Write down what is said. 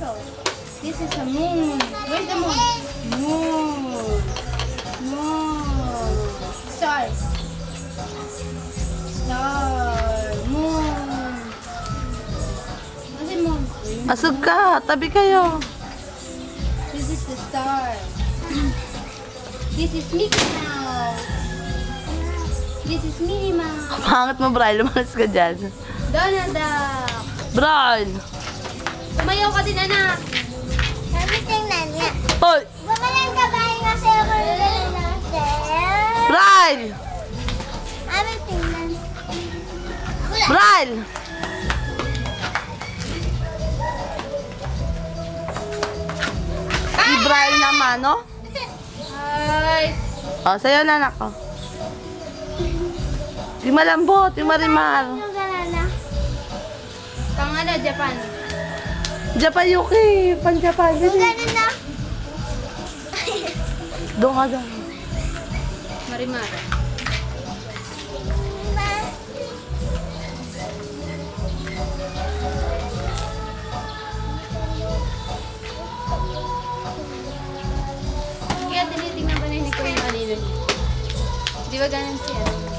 So, this is a moon. Where's the moon? Moon. Moon. Star. Star. Moon. Where's the moon? Asog ka. Tabi kayo. This is the star. This is Mickey Mouse. This is Minnie Mouse. Pangit mo, Brian. Lumalas ka dyan. Donald Duck. Brian! Tumayaw ka din, anak. Sabi tingnan niya. Hoy! Gumalang ka ba yung kasi ako natin? Brian! Sabi tingnan. Brian! Si Brian naman, no? Hi. O, sa'yo na, anak. O. Yung malambot, yung marimar. Yung galana. Pang ano, Japan. Japan Yuki. Pan-Japan. Yung ganun na. Doon ka doon. Marimar. Kaya tinitingnan ko na hindi ko yung kanino. Di ba ganun siya?